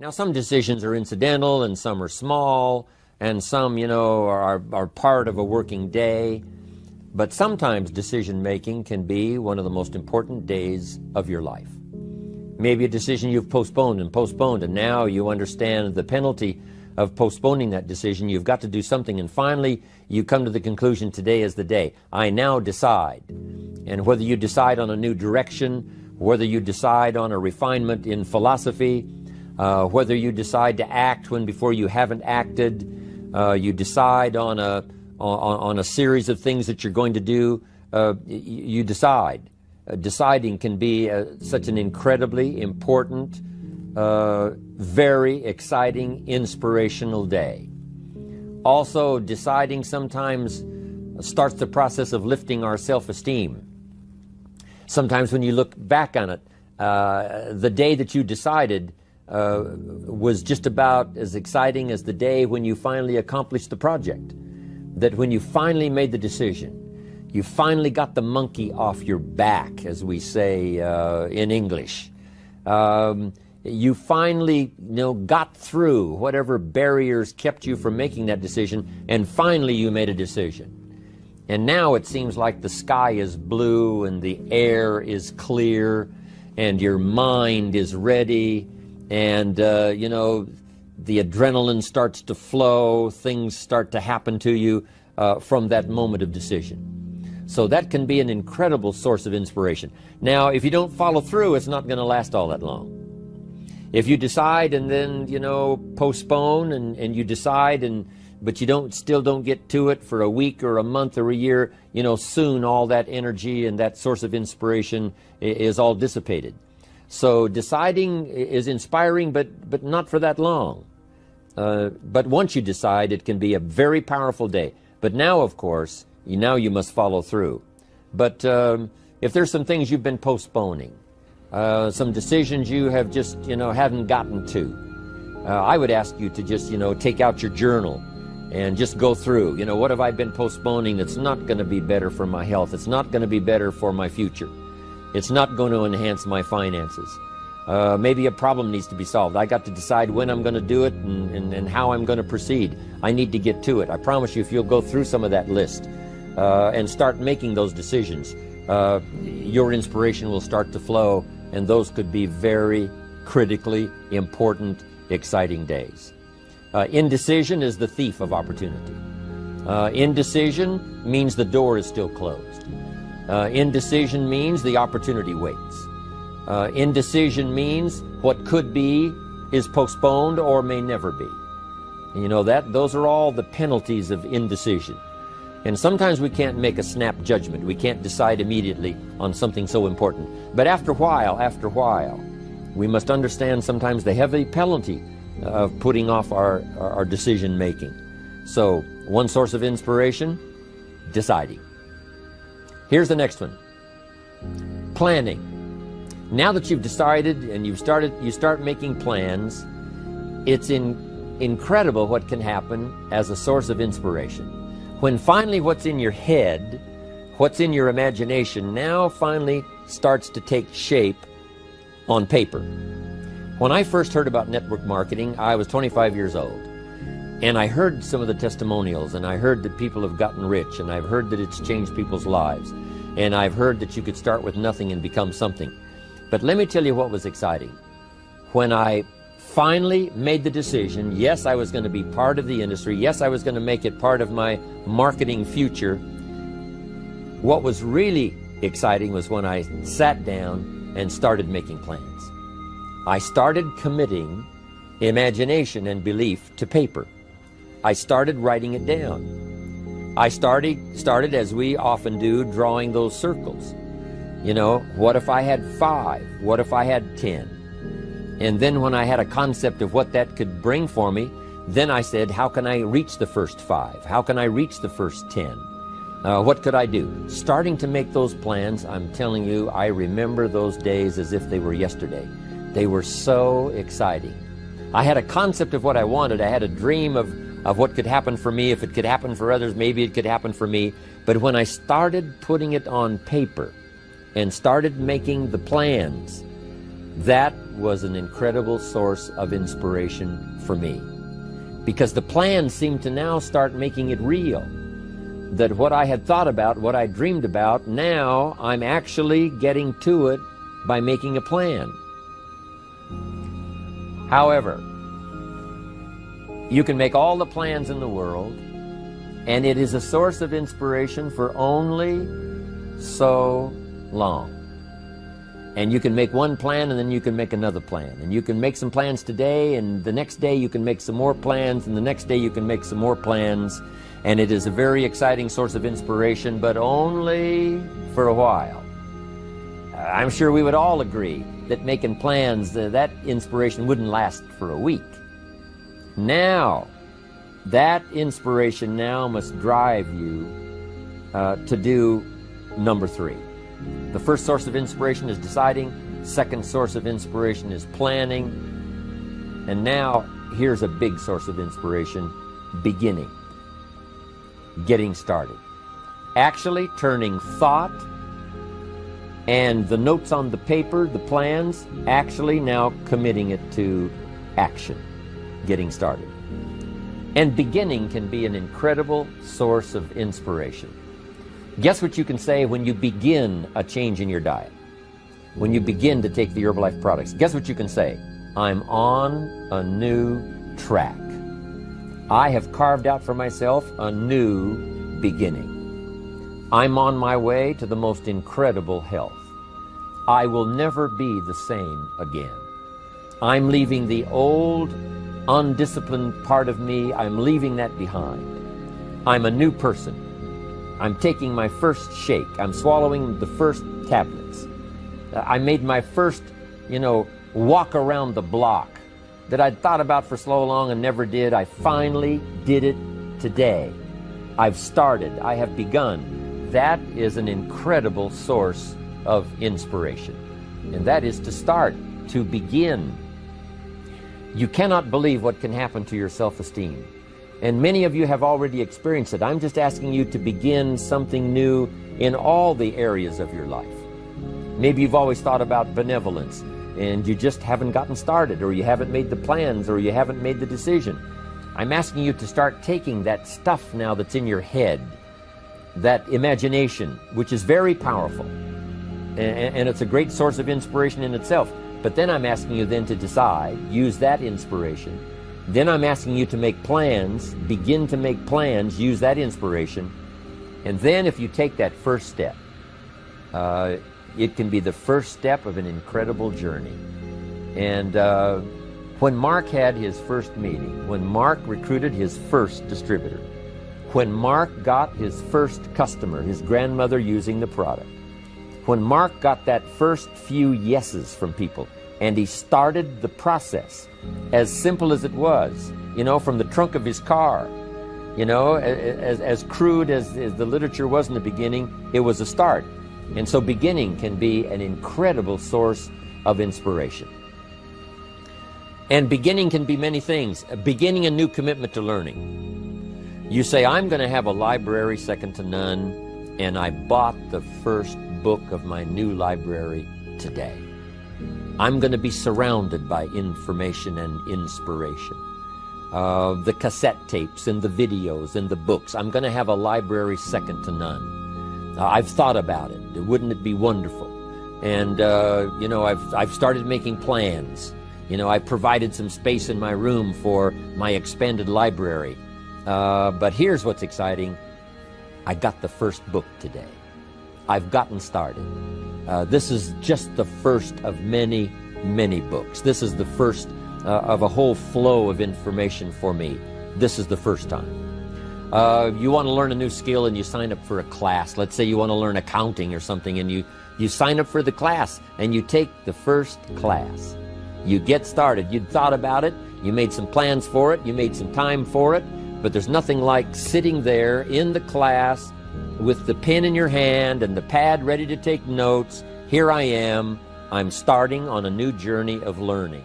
Now, some decisions are incidental and some are small and some, are part of a working day. But sometimes decision-making can be one of the most important days of your life. Maybe a decision you've postponed, and now you understand the penalty of postponing that decision. You've got to do something, and finally you come to the conclusion, today is the day. I now decide. And whether you decide on a new direction, whether you decide on a refinement in philosophy, whether you decide to act when before you haven't acted, you decide on a series of things that you're going to do, you decide. Deciding can be such an incredibly important, very exciting, inspirational day. Also, deciding sometimes starts the process of lifting our self-esteem. Sometimes when you look back on it, the day that you decided was just about as exciting as the day when you finally accomplished the project. That when you finally made the decision, you finally got the monkey off your back, as we say in English. You finally got through whatever barriers kept you from making that decision, and finally you made a decision. And now it seems like the sky is blue and the air is clear and your mind is ready, and the adrenaline starts to flow, things start to happen to you from that moment of decision. So that can be an incredible source of inspiration. Now, if you don't follow through, it's not going to last all that long. If you decide and then, postpone and you decide, but you still don't get to it for a week or a month or a year, soon all that energy and that source of inspiration is all dissipated. So deciding is inspiring, but not for that long. But once you decide, it can be a very powerful day. But now, of course, now you must follow through. But if there's some things you've been postponing, some decisions you have just, haven't gotten to, I would ask you to just, take out your journal and just go through, what have I been postponing that's not going to be better for my health? It's not going to be better for my future. It's not going to enhance my finances. Maybe a problem needs to be solved. I got to decide when I'm going to do it and how I'm going to proceed. I need to get to it. I promise you, if you'll go through some of that list and start making those decisions, your inspiration will start to flow, and those could be very critically important, exciting days. Indecision is the thief of opportunity. Indecision means the door is still closed. Indecision means the opportunity waits. Indecision means what could be is postponed or may never be. Those are all the penalties of indecision. And sometimes we can't make a snap judgment. We can't decide immediately on something so important. But after a while, we must understand sometimes the heavy penalty of putting off our decision making. So, one source of inspiration, deciding. Here's the next one. Planning. Now that you've decided and you start making plans, it's incredible what can happen as a source of inspiration. When finally what's in your head, what's in your imagination, now finally starts to take shape on paper. When I first heard about network marketing, I was 25 years old. And I heard some of the testimonials, and I heard that people have gotten rich, and I've heard that it's changed people's lives. And I've heard that you could start with nothing and become something. But let me tell you what was exciting. When I finally made the decision, yes, I was going to be part of the industry, yes, I was going to make it part of my marketing future, what was really exciting was when I sat down and started making plans. I started committing imagination and belief to paper. I started writing it down. I started, as we often do, drawing those circles. What if I had 5? What if I had 10? And then when I had a concept of what that could bring for me, then I said, how can I reach the first 5? How can I reach the first 10? What could I do? Starting to make those plans, I'm telling you, I remember those days as if they were yesterday. They were so exciting. I had a concept of what I wanted. I had a dream of what could happen for me. If it could happen for others, maybe it could happen for me. But when I started putting it on paper and started making the plans, That was an incredible source of inspiration for me, because the plans seemed to now start making it real. That what I had thought about, what I dreamed about, now I'm actually getting to it by making a plan. However, you can make all the plans in the world, and it is a source of inspiration for only so long. And you can make one plan, and then you can make another plan. And you can make some plans today, and the next day you can make some more plans, and the next day you can make some more plans. And it is a very exciting source of inspiration, but only for a while. I'm sure we would all agree that making plans, that inspiration wouldn't last for a week. Now, that inspiration now must drive you to do number 3. The first source of inspiration is deciding. Second source of inspiration is planning. And now, here's a big source of inspiration: beginning. Getting started. Actually turning thought and the notes on the paper, the plans, actually now committing it to action. Getting started. And beginning can be an incredible source of inspiration. Guess what you can say when you begin a change in your diet? When you begin to take the Herbalife products, guess what you can say? I'm on a new track. I have carved out for myself a new beginning. I'm on my way to the most incredible health. I will never be the same again. I'm leaving the old, undisciplined part of me. I'm leaving that behind. I'm a new person. I'm taking my first shake. I'm swallowing the first tablets. I made my first, walk around the block that I'd thought about for so long and never did. I finally did it today. I've started. I have begun. That is an incredible source of inspiration. And that is to start, to begin. You cannot believe what can happen to your self-esteem. And many of you have already experienced it. I'm just asking you to begin something new in all the areas of your life. Maybe you've always thought about benevolence, and you just haven't gotten started, or you haven't made the plans, or you haven't made the decision. I'm asking you to start taking that stuff now that's in your head, that imagination, which is very powerful, and it's a great source of inspiration in itself. But then I'm asking you then to decide, use that inspiration. Then I'm asking you to make plans, begin to make plans, use that inspiration. And then if you take that first step, it can be the first step of an incredible journey. And when Mark had his first meeting, when Mark recruited his first distributor, when Mark got his first customer, his grandmother using the product, when Mark got that first few yeses from people, and he started the process, as simple as it was, from the trunk of his car, as crude as the literature was in the beginning, it was a start. And so beginning can be an incredible source of inspiration. And beginning can be many things. Beginning a new commitment to learning. You say, I'm going to have a library second to none, and I bought the first book of my new library today. I'm going to be surrounded by information and inspiration. The cassette tapes and the videos and the books. I'm going to have a library second to none. I've thought about it. Wouldn't it be wonderful? And, I've started making plans. I provided some space in my room for my expanded library. But here's what's exciting. I got the first book today. I've gotten started. This is just the first of many, many books. This is the first of a whole flow of information for me. This is the first time. You want to learn a new skill and you sign up for a class. Let's say you want to learn accounting or something, and you sign up for the class and you take the first class. You get started. You'd thought about it. You made some plans for it. You made some time for it. But there's nothing like sitting there in the class with the pen in your hand and the pad ready to take notes. Here I am. I'm starting on a new journey of learning.